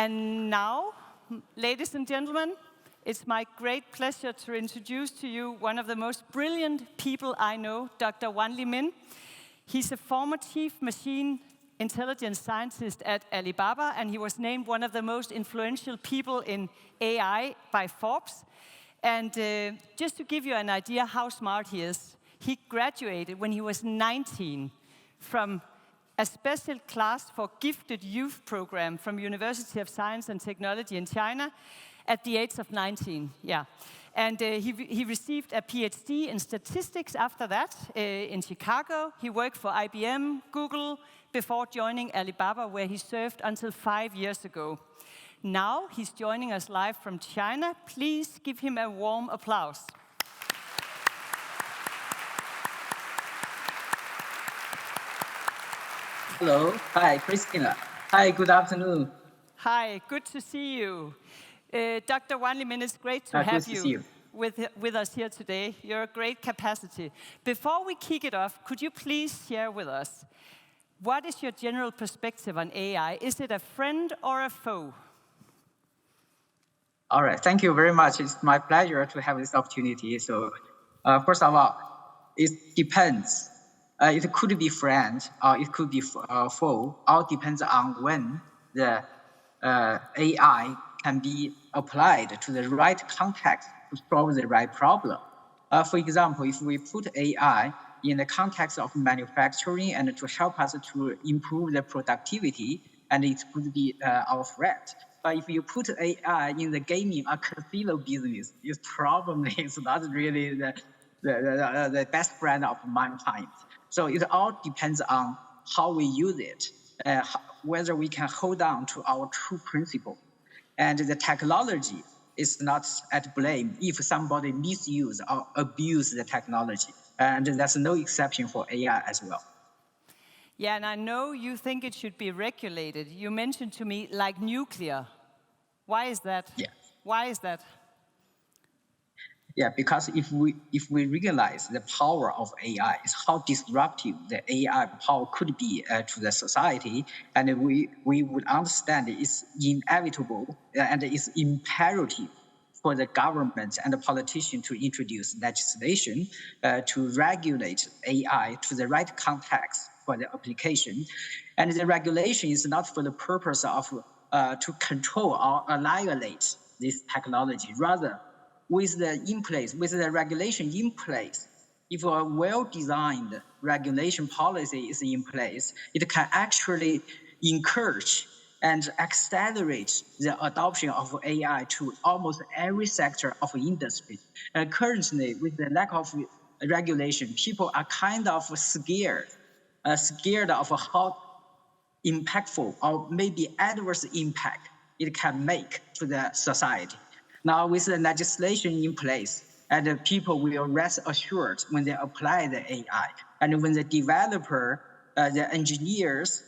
And now, ladies and gentlemen, it's my great pleasure to introduce to you one of the most brilliant people I know, Dr. Wanli Min. He's a former chief machine intelligence scientist at Alibaba, and he was named one of the most influential people in AI by Forbes. And just to give you an idea how smart he is, he graduated when he was 19 from a special class for gifted youth program from University of Science and Technology in China at the age of 19, yeah. And he received a PhD in statistics after that in Chicago. He worked for IBM, Google, before joining Alibaba, where he served until 5 years ago. Now he's joining us live from China. Please give him a warm applause. Hello. Hi, Christina. Hi, good afternoon. Hi, good to see you. Dr. Wanli Min, it's great to have you with us here today. You're a great capacity. Before we kick it off, could you please share with us, what is your general perspective on AI? Is it a friend or a foe? All right, thank you very much. It's my pleasure to have this opportunity. So first of all, it depends. It could be friend or it could be foe. All depends on when the AI can be applied to the right context to solve the right problem. For example, if we put AI in the context of manufacturing and to help us to improve the productivity, and it could be our friend. But if you put AI in the gaming or casino business, it probably is not really the best friend of mankind. So it all depends on how we use it, whether we can hold on to our true principle. And the technology is not at blame if somebody misuse or abuse the technology. And that's no exception for AI as well. Yeah, and I know you think it should be regulated. You mentioned to me like nuclear. Why is that? Yeah. Why is that? Yeah, because if we realize the power of AI, is how disruptive the AI power could be to the society, and we would understand it's inevitable and it's imperative for the government and the politician to introduce legislation to regulate AI to the right context for the application. And the regulation is not for the purpose of to control or annihilate this technology. Rather, with the regulation in place, if a well-designed regulation policy is in place, it can actually encourage and accelerate the adoption of AI to almost every sector of industry. Currently, with the lack of regulation, people are kind of scared of how impactful or maybe adverse impact it can make to the society. Now, with the legislation in place, and the people will rest assured when they apply the AI. And when the developer, the engineers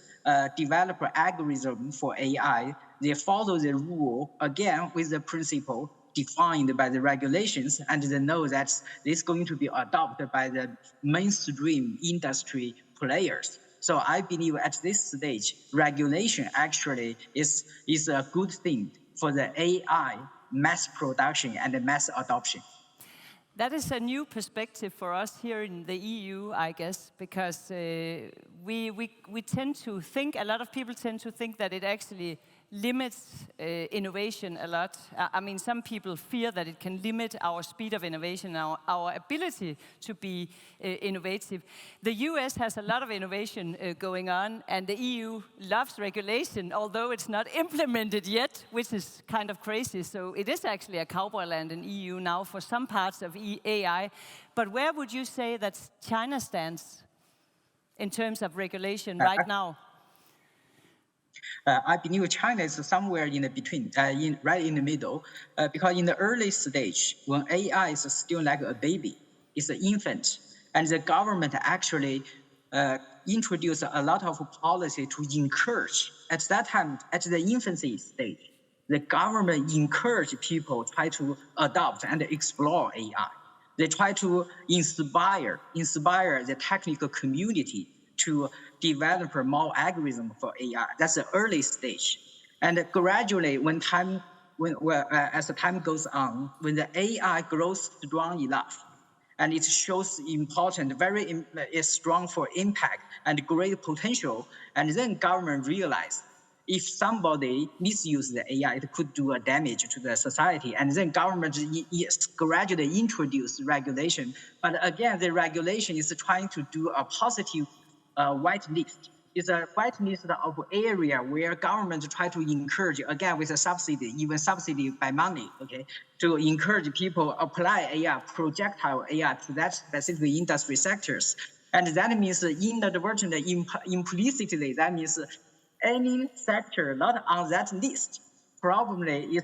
develop an algorithm for AI, they follow the rule, again, with the principle defined by the regulations, and they know that this is going to be adopted by the mainstream industry players. So I believe at this stage, regulation actually is a good thing for the AI mass production and mass adoption. That is a new perspective for us here in the EU, I guess, because we tend to think, a lot of people tend to think that it actually limits innovation a lot. I mean, some people fear that it can limit our speed of innovation, our ability to be innovative. The US has a lot of innovation going on, and the EU loves regulation, although it's not implemented yet, which is kind of crazy. So it is actually a cowboy land in EU now for some parts of AI. But where would you say that China stands in terms of regulation right now? I believe China is somewhere in between, right in the middle, because in the early stage, when AI is still like a baby, it's an infant, and the government actually introduced a lot of policy to encourage. At that time, at the infancy stage, the government encouraged people try to adopt and explore AI. They try to inspire the technical community to develop more algorithm for AI. That's the early stage. And gradually, as the time goes on, when the AI grows strong enough, and it shows important, is strong for impact and great potential, and then government realize if somebody misuses the AI, it could do a damage to the society, and then government gradually introduce regulation. But again, the regulation is trying to do a positive white list. It's a white list of area where government try to encourage, again, with a subsidy, even subsidy by money, okay, to encourage people apply AI, projectile AI to that specific industry sectors. And that means inadvertently, implicitly, that means any sector not on that list probably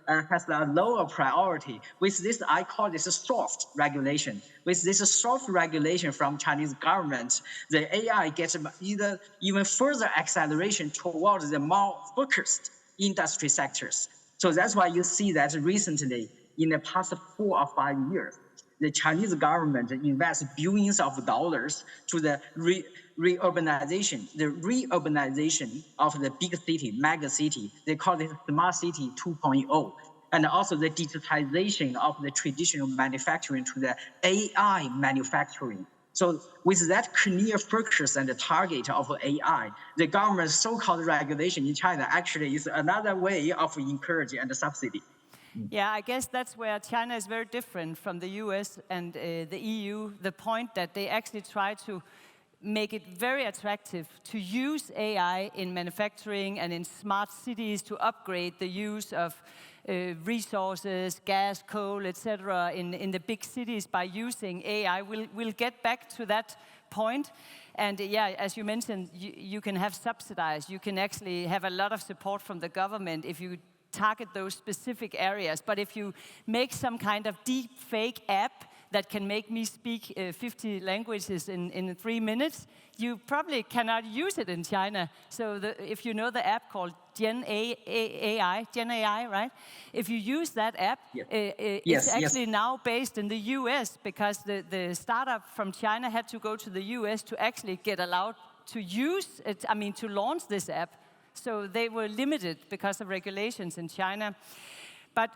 has a lower priority. With this, I call this a soft regulation. With this soft regulation from Chinese government, the AI gets even further acceleration towards the more focused industry sectors. So that's why you see that recently, in the past 4 or 5 years, the Chinese government invests billions of dollars to the reurbanization of the big city, mega city. They call it smart city 2.0. And also the digitization of the traditional manufacturing to the AI manufacturing. So with that clear focus and the target of AI, the government's so-called regulation in China actually is another way of encouraging and subsidy. Yeah, I guess that's where China is very different from the US and the EU. The point that they actually try to make it very attractive to use AI in manufacturing and in smart cities to upgrade the use of resources, gas, coal, etc. in the big cities by using AI. We'll get back to that point. And yeah, as you mentioned, you can have subsidized. You can actually have a lot of support from the government if you target those specific areas. But if you make some kind of deep fake app that can make me speak 50 languages in 3 minutes, you probably cannot use it in China. So if you know the app called AI, right? If you use that app, it's actually now based in the US because the startup from China had to go to the US to actually get allowed to use it, to launch this app. So they were limited because of regulations in China. But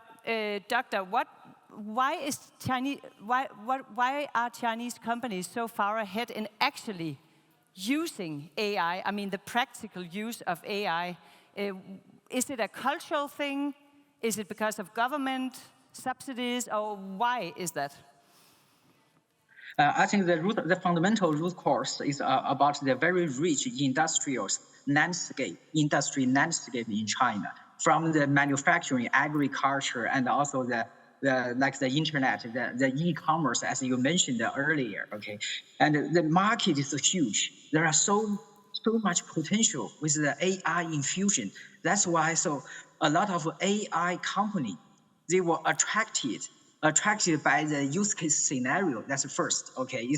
Doctor, why are Chinese companies so far ahead in actually using AI? The practical use of AI. Is it a cultural thing? Is it because of government subsidies, or why is that? I think the fundamental root cause is about the very rich industry landscape in China, from the manufacturing, agriculture, and also the internet, the e-commerce, as you mentioned earlier. Okay, and the market is huge. There are so much potential with the AI infusion. That's why a lot of AI companies, they were attracted by the use case scenario. That's first. Okay,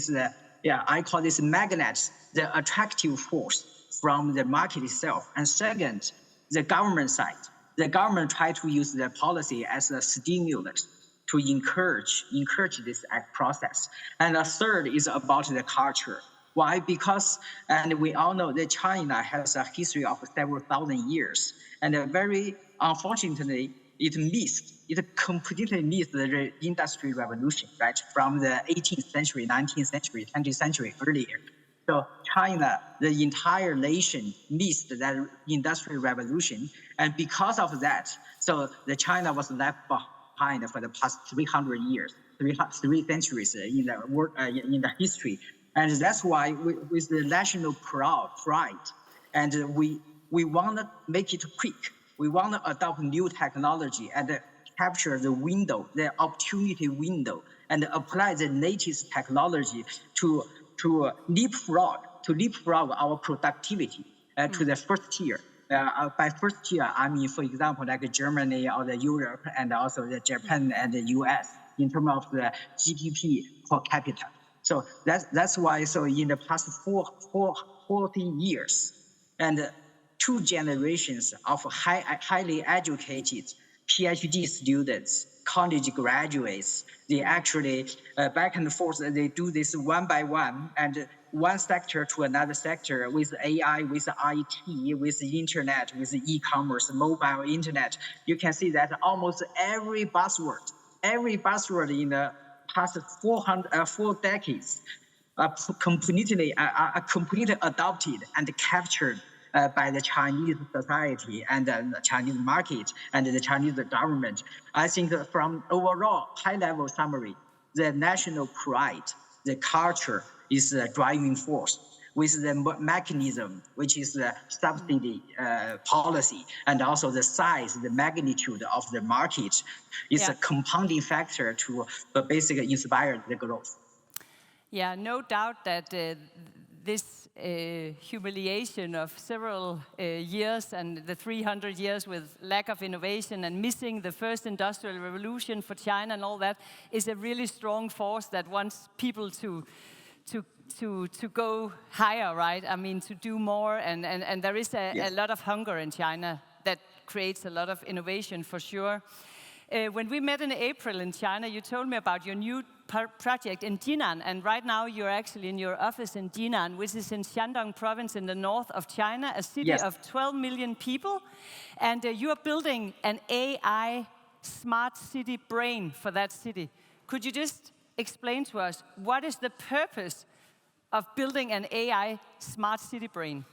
I call this magnet, the attractive force from the market itself. And second, the government side. The government tried to use the policy as a stimulus to encourage this process. And the third is about the culture. Why? Because, and we all know that China has a history of several thousand years, and very unfortunately, it completely missed the industrial revolution, right? From the 18th century, 19th century, 20th century earlier. So China, the entire nation, missed that industrial revolution, and because of that, so the China was left behind for the past 300 years, 3 centuries in the history, and that's why with the national pride, and we want to make it quick. We want to adopt new technology and capture the window, the opportunity window, and apply the latest technology to leapfrog our productivity to the first tier. By first tier, I mean, for example, like Germany or the Europe, and also the Japan and the US in terms of the GDP per capita. So that's why. So in the past 40 years, and 2 generations of highly educated PhD students, college graduates, they actually back and forth, they do this one by one, and one sector to another sector with AI, with IT, with internet, with e-commerce, mobile internet. You can see that almost every buzzword in the past 4 decades are completely adopted and captured by the Chinese society and the Chinese market and the Chinese government. I think from overall high-level summary, the national pride, the culture is the driving force, with the mechanism, which is the subsidy policy, and also the size, the magnitude of the market is a compounding factor to basically inspire the growth. Yeah, no doubt that this humiliation of several years and the 300 years with lack of innovation and missing the first industrial revolution for China and all that is a really strong force that wants people to go higher, right? I mean, to do more, and there is a lot of hunger in China that creates a lot of innovation for sure. When we met in April in China, you told me about your new project in Jinan, and right now you're actually in your office in Jinan, which is in Shandong province in the north of China, a city of 12 million people, and you are building an AI smart city brain for that city. Could you just explain to us what is the purpose of building an AI smart city brain?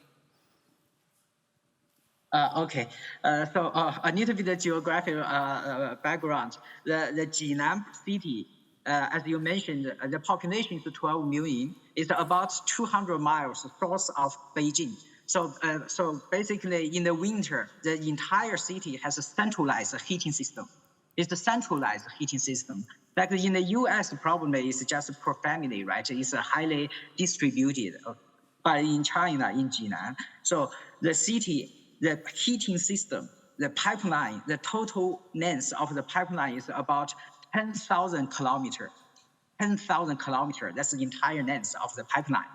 Okay, so a little bit of geographic background. The Jinan city, as you mentioned, the population is 12 million. It's about 200 miles south of Beijing. So basically, in the winter, the entire city has a centralized heating system. It's a centralized heating system. Like in the US, probably it's just per family, right? It's highly distributed. But in China, in Jinan, so the city, the heating system, the pipeline, the total length of the pipeline is about 10,000 kilometers. 10,000 kilometers, that's the entire length of the pipeline.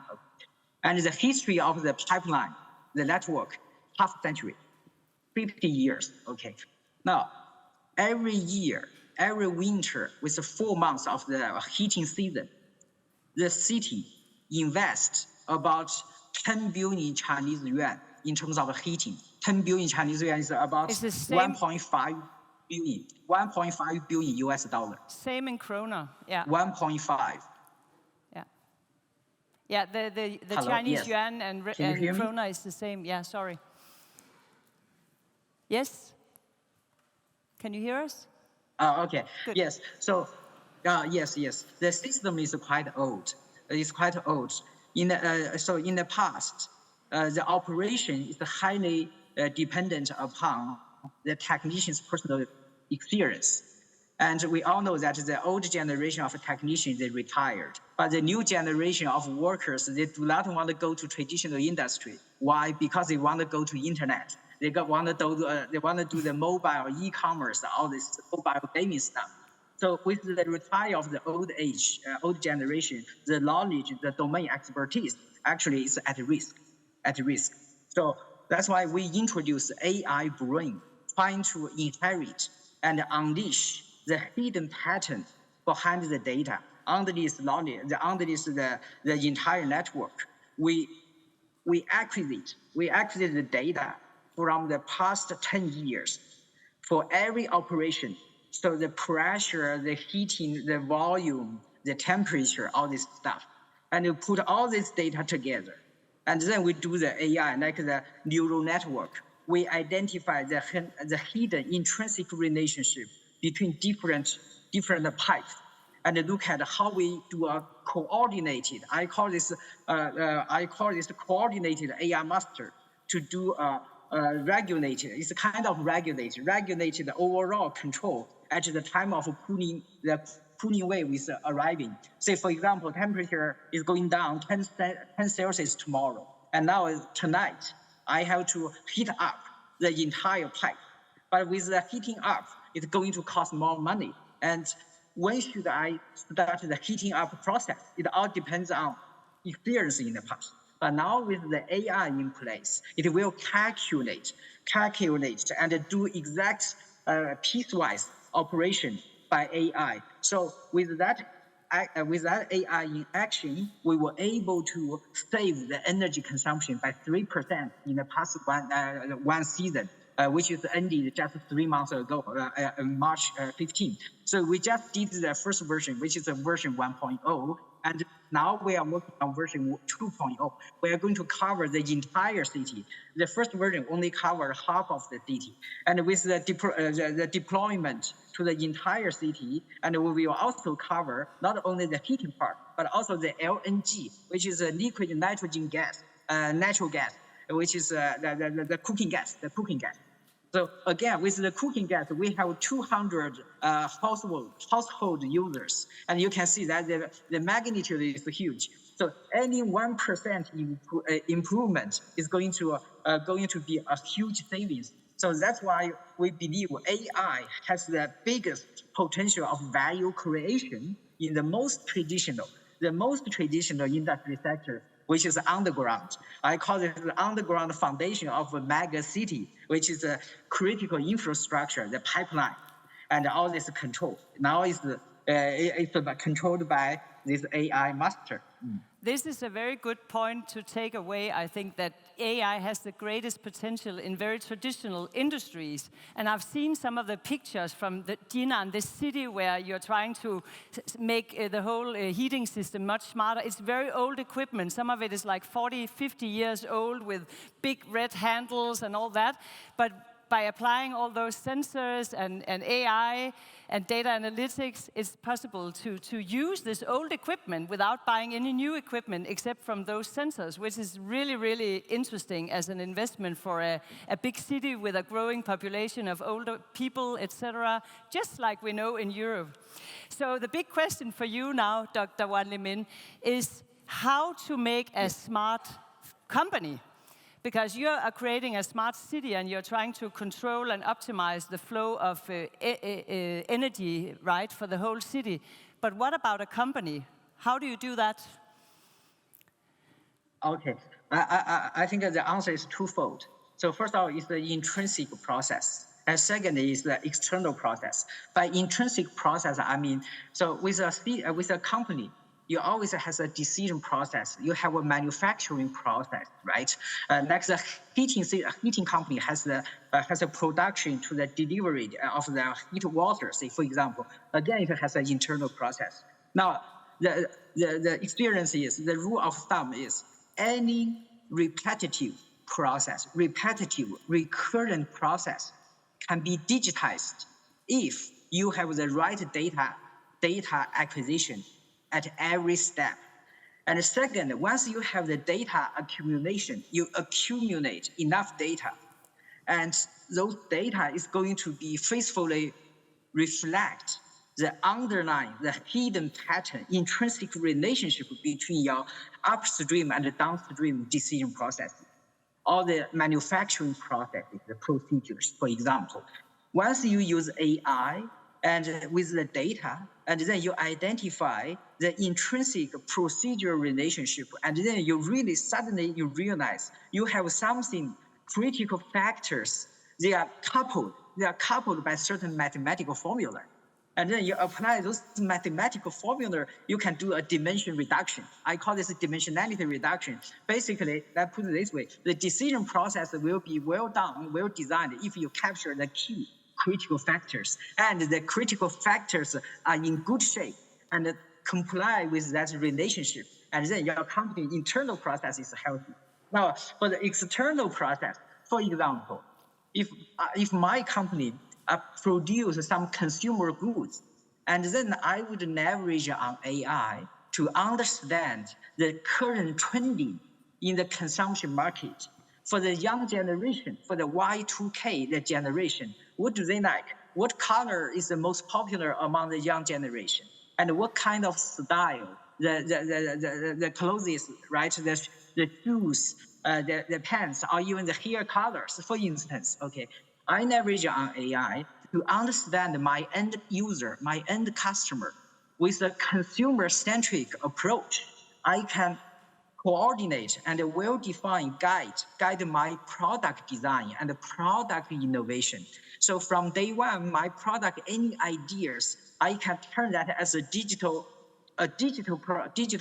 And the history of the pipeline, the network, half century, 50 years, okay. Now, every year, every winter, with the 4 months of the heating season, the city invests about 10 billion Chinese yuan in terms of heating. 10 billion Chinese yuan is about 1.5 billion, 1.5 billion US dollar. Same in krona, yeah. 1.5. Yeah. Yeah, the Chinese yuan and krona is the same. Yeah, sorry. Yes? Can you hear us? Okay. Good. Yes. So, yes. The system is quite old. It's quite old. So in the past, the operation is highly dependent upon the technician's personal experience. And we all know that the old generation of technicians, they retired. But the new generation of workers, they do not want to go to traditional industry. Why? Because they want to go to internet. They want to do the mobile e-commerce, all this mobile gaming stuff. So with the retire of the old generation, the knowledge, the domain expertise actually is at risk. So that's why we introduce AI brain, trying to inherit and unleash the hidden pattern behind the data. Under this knowledge, the entire network, we acquire the data from the past 10 years for every operation. So the pressure, the heating, the volume, the temperature, all this stuff. And you put all this data together. And then we do the AI, like the neural network. We identify the hidden intrinsic relationship between different pipes, and look at how we do a coordinated. I call this coordinated AI master to do regulated. It's kind of regulated overall control at the time of cooling. The cooling wave is arriving. Say, for example, temperature is going down 10 Celsius tomorrow, and now tonight I have to heat up the entire pipe. But with the heating up, it's going to cost more money. And when should I start the heating up process? It all depends on experience in the past. But now with the AI in place, it will calculate and do exact piecewise operation by AI. So with that with that AI in action, we were able to save the energy consumption by 3% in the past one season, which is ended just 3 months ago, March 15. So we just did the first version, which is a version 1.0, and now we are working on version 2.0. We are going to cover the entire city. The first version only covered half of the city. And with the deployment to the entire city, and we will also cover not only the heating part, but also the LNG, which is a liquid nitrogen gas, natural gas, which is the cooking gas, So again, with the cooking gas, we have 200 household users, and you can see that the magnitude is huge. So any 1% improvement is going to be a huge savings. So that's why we believe AI has the biggest potential of value creation in the most traditional industry sector, which is underground. I call it the underground foundation of a mega city, which is a critical infrastructure, the pipeline, and all this control. Now it's controlled by this AI master. This is a very good point to take away. I think that AI has the greatest potential in very traditional industries. And I've seen some of the pictures from Jinan, this city where you're trying to make the whole heating system much smarter. It's very old equipment. Some of it is like 40, 50 years old with big red handles and all that. But by applying all those sensors and AI and data analytics, it's possible to use this old equipment without buying any new equipment except from those sensors, which is really, really interesting as an investment for a big city with a growing population of older people, etc., just like we know in Europe. So the big question for you now, Dr. Wanli Min, is how to make a smart company. Because you are creating a smart city and you're trying to control and optimize the flow of energy, right, for the whole city. But what about a company? How do you do that? Okay, I think the answer is twofold. So first of all, is the intrinsic process. And second is the external process. By intrinsic process, I mean, so with a company, you always have a decision process. You have a manufacturing process, right? Like the heating company has a production to the delivery of the heat water, say, for example. Again, it has an internal process. Now, the experience is, the rule of thumb is, any repetitive process, recurrent process can be digitized if you have the right data acquisition at every step. And second, once you have the data accumulation, you accumulate enough data, and those data is going to be faithfully reflect the underlying, the hidden pattern, intrinsic relationship between your upstream and downstream decision processes, all the manufacturing processes, the procedures, for example. Once you use AI and with the data, and then you identify the intrinsic procedure relationship, and then you really suddenly you realize you have something, critical factors, they are coupled by certain mathematical formula. And then you apply those mathematical formula, you can do a dimension reduction. I call this a dimensionality reduction. Basically, let's put it this way, the decision process will be well done, well designed if you capture the key critical factors, and the critical factors are in good shape and comply with that relationship, and then your company internal process is healthy. Now, for the external process, for example, if my company produce some consumer goods, and then I would leverage on AI to understand the current trending in the consumption market. For the young generation, for the Y2K, the generation, what do they like? What color is the most popular among the young generation? And what kind of style, the clothes, right? The shoes, the pants, or even the hair colors, for instance, okay. I leverage on AI to understand my end user, my end customer. With a consumer-centric approach, I can coordinate and well-defined guide my product design and product innovation. So from day one, my product, any ideas, I can turn that as a digital a digital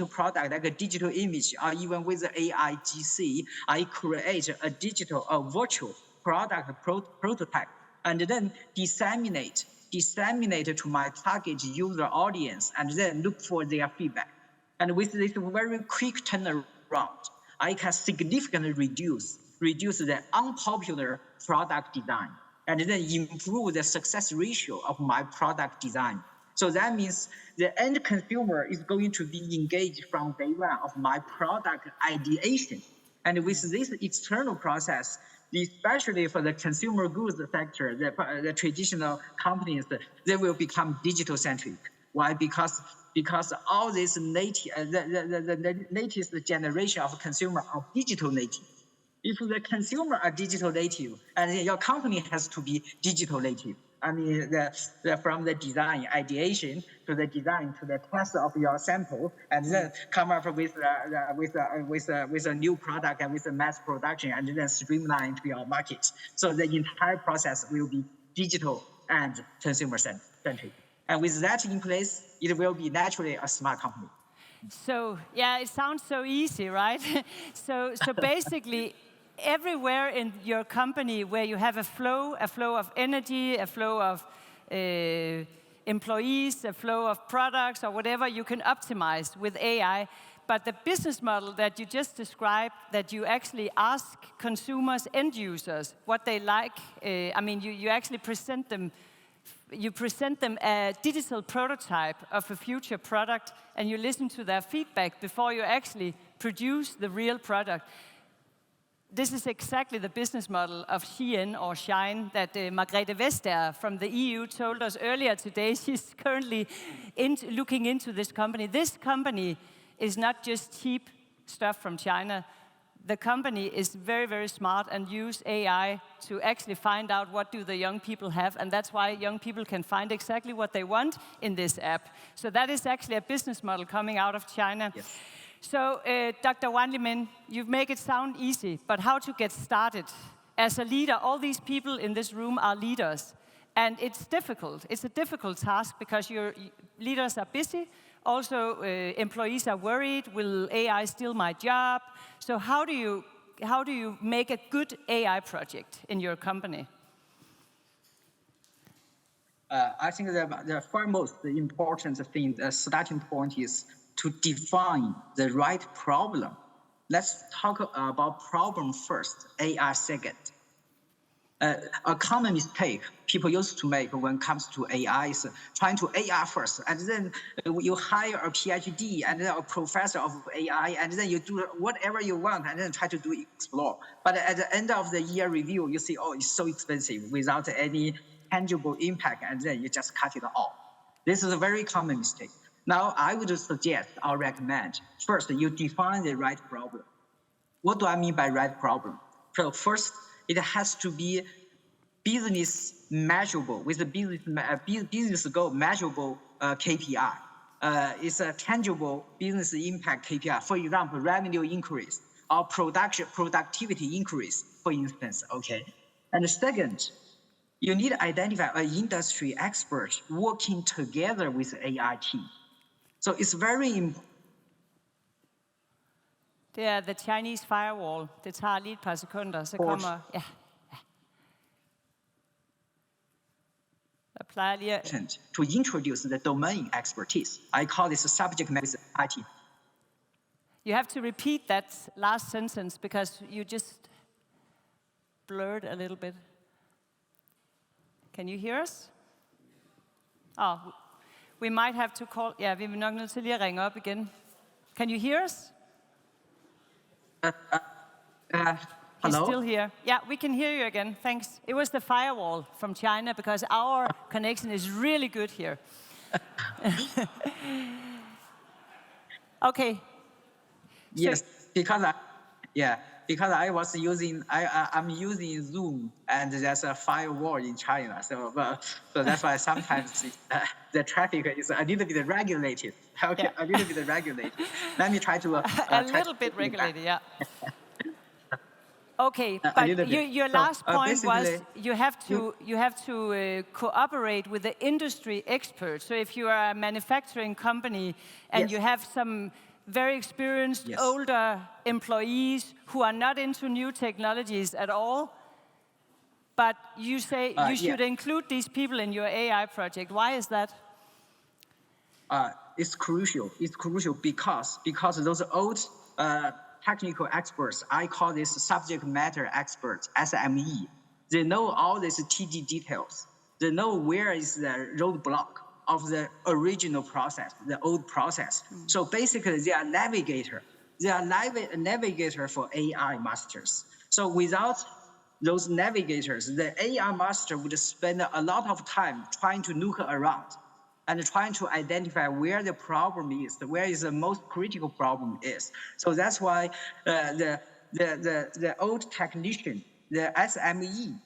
product, like a digital image, or even with the AI GC, I create a virtual product prototype, and then disseminate to my target user audience, and then look for their feedback. And with this very quick turnaround, I can significantly reduce the unpopular product design, and then improve the success ratio of my product design. So that means the end consumer is going to be engaged from day one of my product ideation. And with this external process, especially for the consumer goods sector, the traditional companies, they will become digital centric. Why? Because all this the latest generation of consumer are digital native. If the consumer are digital native, and your company has to be digital native. I mean, from the design ideation to the design to the test of your sample, and then come up with a new product and with a mass production, and then streamline to your market. So the entire process will be digital and consumer centric. And with that in place, it will be naturally a smart company. So yeah, it sounds so easy, right? so basically, everywhere in your company where you have a flow of energy, a flow of employees, a flow of products, or whatever, you can optimize with AI. But the business model that you just described, that you actually ask consumers, end users, what they like, I mean, you actually present them a digital prototype of a future product, and you listen to their feedback before you actually produce the real product. This is exactly the business model of Shein or Shine that Margrethe Vestager from the EU told us earlier today. She's currently looking into this company. This company is not just cheap stuff from China. The company is very, very smart and use AI to actually find out what do the young people have, and that's why young people can find exactly what they want in this app. So that is actually a business model coming out of China. Yes. So, Dr. Wanli Min, you make it sound easy, but how to get started? As a leader, all these people in this room are leaders, and it's difficult. It's a difficult task because your leaders are busy. Also, employees are worried, will AI steal my job? So how do you make a good AI project in your company? I think the foremost important thing, the starting point is to define the right problem. Let's talk about problem first, AI second. A common mistake people used to make when it comes to AI is trying to AI first, and then you hire a PhD and then a professor of AI, and then you do whatever you want, and then try to do explore. But at the end of the year review, you see, oh, it's so expensive without any tangible impact, and then you just cut it off. This is a very common mistake. Now, I would suggest or recommend, first, you define the right problem. What do I mean by right problem? So first, it has to be business measurable, with the business goal measurable KPI. It's a tangible business impact KPI. For example, revenue increase or productivity increase, for instance, okay? And second, you need to identify an industry expert working together with the AI team. So it's very important. Det er the Chinese firewall. Det tager lige et par sekunder, så kommer... Ja. Jeg plejer lige at... To introduce the domain expertise. I call this subject matter IT. You have to repeat that last sentence because you just blurred a little bit. Can you hear us? Oh, we might have to call... Ja, vi er nok nødt til lige at ringe op igen. Can you hear us? Hello? He's still here. Yeah, we can hear you again. Thanks. It was the firewall from China because our connection is really good here. Okay. Yes, so, because I was using, I'm using Zoom, and there's a firewall in China, so that's why sometimes the traffic is a little bit regulated. Okay, yeah. A little bit regulated. Let me try to... a little bit regulated, yeah. Okay, A but little bit. your So, last point was basically, you have to cooperate with the industry experts. So if you are a manufacturing company and Yes. you have some very experienced Yes. older employees who are not into new technologies at all, but you say you should include these people in your AI project. Why is that? It's crucial. It's crucial because those old technical experts, I call this subject matter experts, SME. They know all these TD details. They know where is the roadblock of the original process, the old process. So basically, they are navigator. They are navigator for AI masters. So without those navigators, the AI master would spend a lot of time trying to look around and trying to identify where the problem is, where is the most critical problem is. So that's why the old technician, the SME,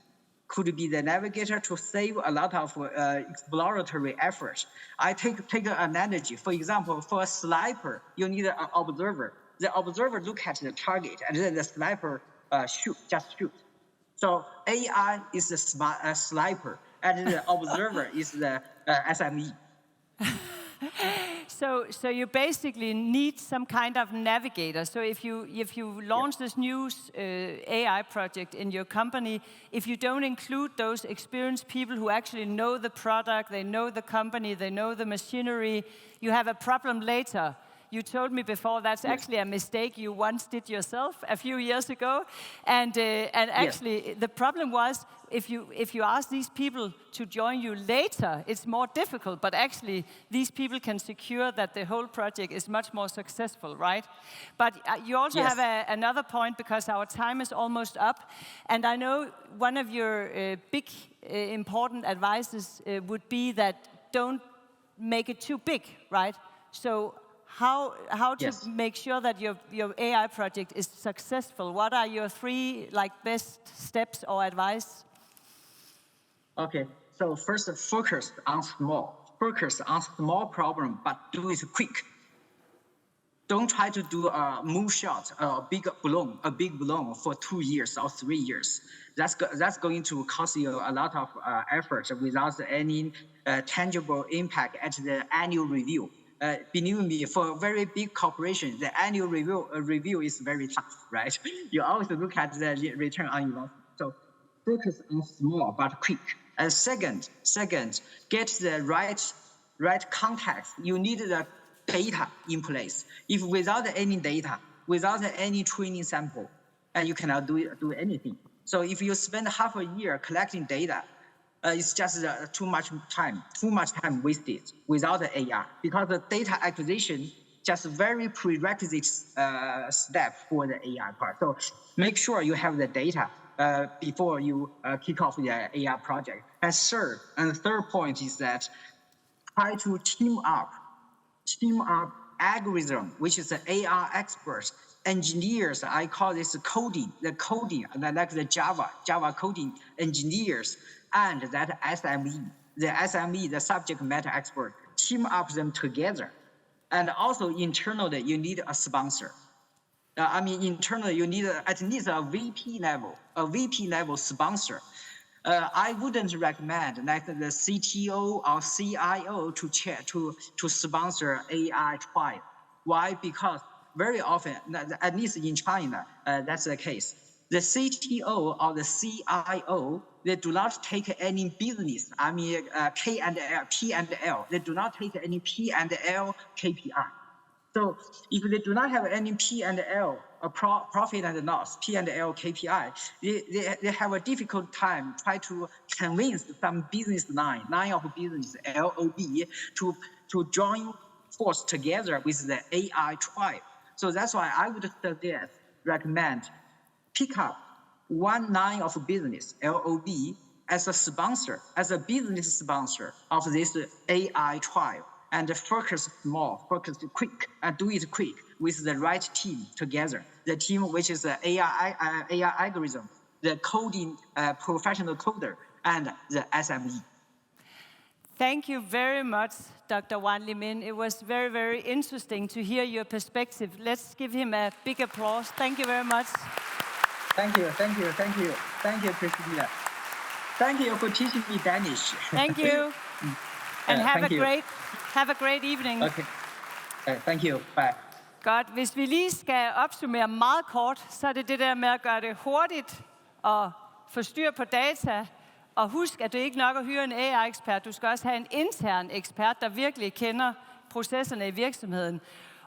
could be the navigator to save a lot of exploratory effort. I take an analogy. For example, for a sniper, you need an observer. The observer look at the target, and then the sniper just shoot. So AI is the sniper, and the observer is the SME. So you basically need some kind of navigator. So if you launch this new AI project in your company, if you don't include those experienced people who actually know the product, they know the company, they know the machinery, you have a problem later. You told me before that's actually a mistake you once did yourself a few years ago, and actually the problem was if you ask these people to join you later, it's more difficult. But actually, these people can secure that the whole project is much more successful, right? But you also have another point, because our time is almost up, and I know one of your big important advices would be that don't make it too big, right? So how to make sure that your AI project is successful? What are your three best steps or advice? Okay, so first focus on small problem, but do it quick. Don't try to do a moonshot, a big balloon for 2 years or 3 years. That's going to cost you a lot of effort without any tangible impact at the annual review. Believe me, for a very big corporation, the annual review is very tough, right? You always look at the return on investment. So focus on small but quick. And second, get the right context. You need the data in place. If without any data, without any training sample, you cannot do anything. So if you spend half a year collecting data, it's just too much time wasted without the AI, because the data acquisition just very prerequisite step for the AI part. So make sure you have the data before you kick off the AI project. And third point is that try to team up algorithm, which is the AI experts, engineers. I call this the coding, like the Java coding engineers, and that SME, the subject matter expert, team up them together. And also internally, you need a sponsor. Internally, you need at least a VP level sponsor. I wouldn't recommend like the CTO or CIO to sponsor AI trial. Why? Because very often, at least in China, that's the case. The CTO or the CIO, they do not take any business. P&L. They do not take any P&L KPI. So if they do not have any P&L, profit and loss, P&L KPI, they have a difficult time try to convince some business line of business, LOB, to join force together with the AI tribe. So that's why I would recommend pick up one line of business, LOB, as a sponsor, as a business sponsor of this AI tribe. And focus small, focus quick, and do it quick with the right team together. The team which is the AI algorithm, the coding professional coder, and the SME. Thank you very much, Dr. Wanli Min. It was very, very interesting to hear your perspective. Let's give him a big applause. Thank you very much. Thank you, Christina. Thank you for teaching me Danish. Thank you. And have a great evening. Okay. Thank you. Bye. Godt. Hvis vi lige skal opsummere meget kort, så er det det der med at gøre det hurtigt og få styr på data. Og husk, at det ikke nok at hyre en AI-ekspert. Du skal også have en intern ekspert, der virkelig kender processerne i virksomheden.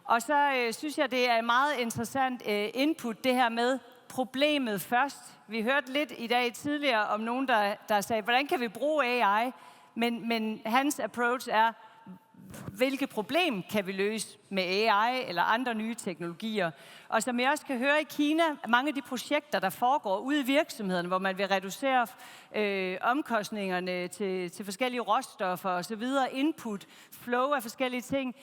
Og så synes jeg, det er et meget interessant input, det her med problemet først. Vi hørte lidt i dag tidligere om nogen, der sagde, hvordan kan vi bruge AI? Men hans approach er, hvilke problem kan vi løse med AI eller andre nye teknologier? Og som jeg også kan høre i Kina, mange af de projekter, der foregår ude i virksomheden, hvor man vil reducere omkostningerne til forskellige råstoffer osv., input, flow af forskellige ting,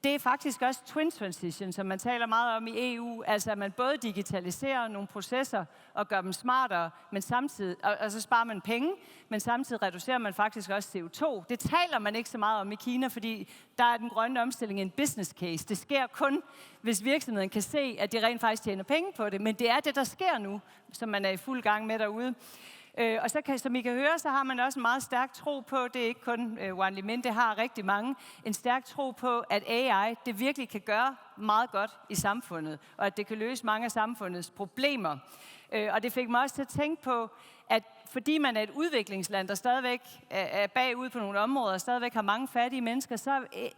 det er faktisk også twin transition, som man taler meget om i EU. Altså at man både digitaliserer nogle processer og gør dem smartere, men samtidig, og så sparer man penge, men samtidig reducerer man faktisk også CO2. Det taler man ikke så meget om i Kina, fordi der er den grønne omstilling en business case. Det sker kun, hvis virksomheden kan se, at de rent faktisk tjener penge på det. Men det er det, der sker nu, som man er i fuld gang med derude. Og så som I kan høre, så har man også en meget stærk tro på, det er ikke kun Wanli Min, det har rigtig mange, en stærk tro på, at AI, det virkelig kan gøre meget godt i samfundet, og at det kan løse mange af samfundets problemer. Og det fik mig også til at tænke på, at fordi man er et udviklingsland, der stadigvæk er bagud på nogle områder, og stadigvæk har mange fattige mennesker, så er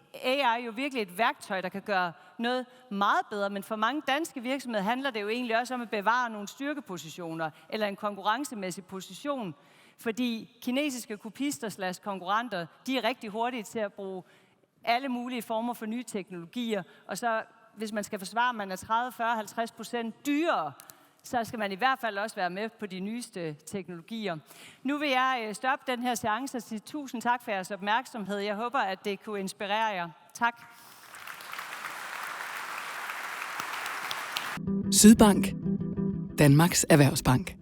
AI jo virkelig et værktøj, der kan gøre noget meget bedre. Men for mange danske virksomheder handler det jo egentlig også om at bevare nogle styrkepositioner, eller en konkurrencemæssig position. Fordi kinesiske kopister / konkurrenter, de er rigtig hurtige til at bruge alle mulige former for nye teknologier. Og så, hvis man skal forsvare, at man er 30, 40, 50% dyrere, så skal man i hvert fald også være med på de nyeste teknologier. Nu vil jeg stoppe den her seance og sige tusind tak for jeres opmærksomhed. Jeg håber, at det kunne inspirere jer. Tak. Sydbank. Danmarks Erhvervsbank.